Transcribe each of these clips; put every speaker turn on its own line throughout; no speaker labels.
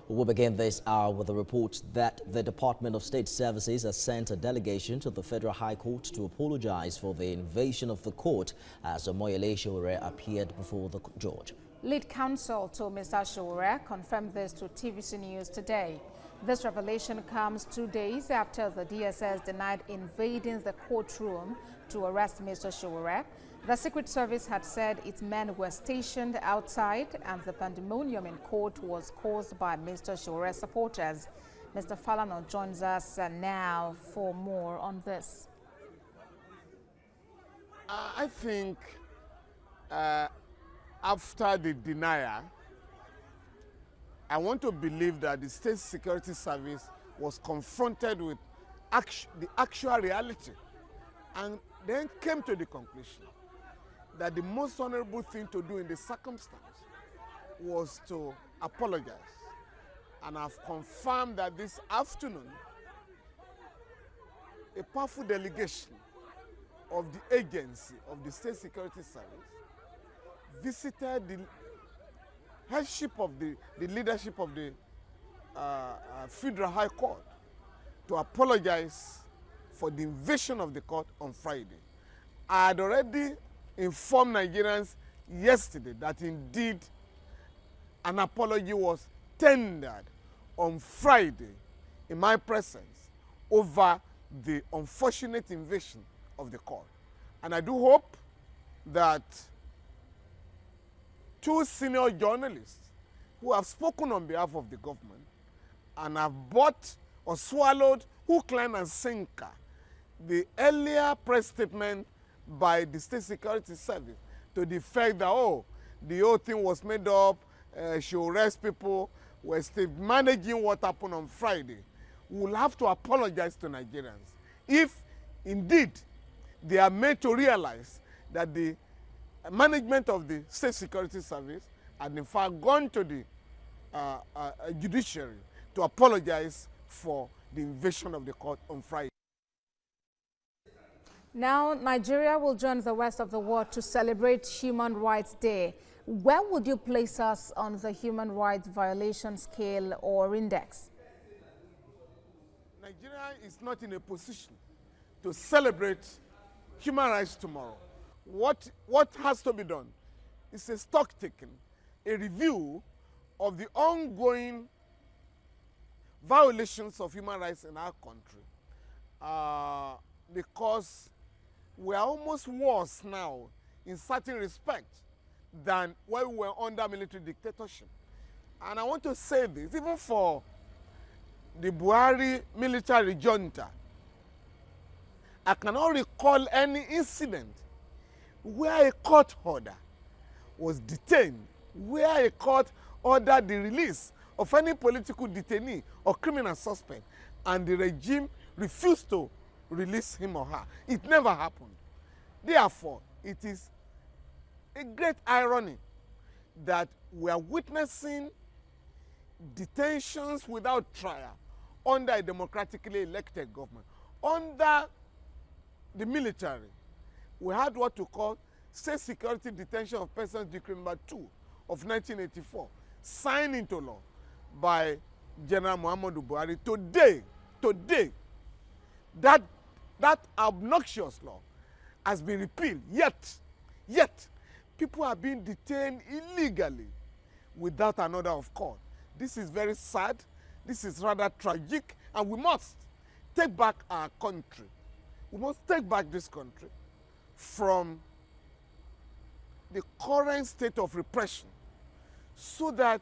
We'll begin this hour with a report that the Department of State Services has sent a delegation to the Federal High Court to apologize for the invasion of the court as Omoyele Sowore appeared before the judge.
Lead counsel to Mr. Sowore confirmed this to TVC News today. This revelation comes 2 days after the DSS denied invading the courtroom to arrest Mr. Sowore. The Secret Service had said its men were stationed outside and the pandemonium in court was caused by Mr. Sowore's supporters. Mr. Falano joins us now for more on this.
I think after the denial, I want to believe that the State Security Service was confronted with the actual reality and then came to the conclusion that the most honorable thing to do in the circumstance was to apologize. And I've confirmed that this afternoon, a powerful delegation of the agency of the State Security Service visited the headship of the leadership of the Federal High Court to apologize for the invasion of the court on Friday. I had already informed Nigerians yesterday that indeed an apology was tendered on Friday in my presence over the unfortunate invasion of the court. And I do hope that two senior journalists who have spoken on behalf of the government and have bought or swallowed hook, line, and sinker the earlier press statement by the State Security Service to the fact that, oh, the whole thing was made up, she arrest people, were still managing what happened on Friday. We will have to apologize to Nigerians if indeed they are made to realize that the management of the State Security Service had in fact gone to the judiciary to apologize for the invasion of the court on Friday.
Now, Nigeria will join the rest of the world to celebrate Human Rights Day. Where would you place us on the human rights violation scale or index?
Nigeria is not in a position to celebrate human rights tomorrow. What has to be done is a stock taking, a review of the ongoing violations of human rights in our country. Because we are almost worse now in certain respects than when we were under military dictatorship. And I want to say this, even for the Buhari military junta, I cannot recall any incident where a court order was detained, where a court ordered the release of any political detainee or criminal suspect, and the regime refused to release him or her. It never happened. Therefore, it is a great irony that we are witnessing detentions without trial under a democratically elected government. Under the military, we had what we call State Security Detention of Persons Decree No. 2 of 1984, signed into law by General Muhammadu Buhari. Today, that obnoxious law has been repealed, yet people are being detained illegally without an order of court. This is very sad, this is rather tragic, and we must take back our country. We must take back this country from the current state of repression so that,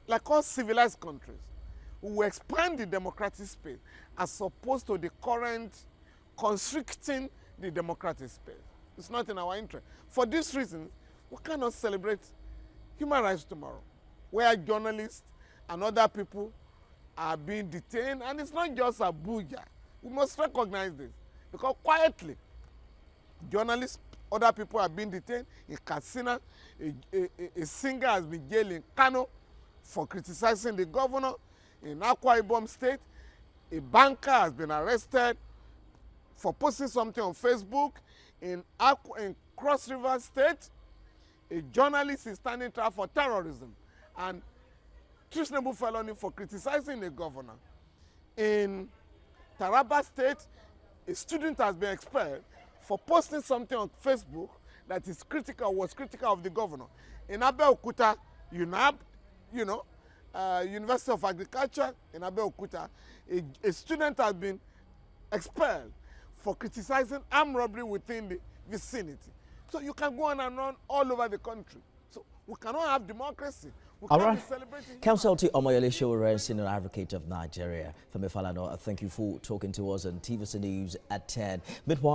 like all civilized countries, we will expand the democratic space as opposed to the current constricting the democratic space. It's not in our interest. For this reason, we cannot celebrate human rights tomorrow, where journalists and other people are being detained, and it's not just Abuja. We must recognize this, because quietly, journalists, other people are being detained. In Katsina, a singer has been jailed in Kano for criticizing the governor. In Akwa Ibom State, a banker has been arrested for posting something on Facebook. In Cross River State, a journalist is standing trial for terrorism. And treasonable felony for criticizing a governor. In Taraba State, a student has been expelled for posting something on Facebook that is critical, was critical of the governor. In Abeokuta, UNAB, University of Agriculture in Abeokuta, a student has been expelled for criticizing armed robbery within the vicinity. So you can go on and on all over the country. So we cannot have democracy. We
All
can't
right.
be celebrating.
Counsel to Omoyele Sowore, Senior Advocate of Nigeria. Femi Falana, thank you for talking to us on TVC News at 10. Meanwhile,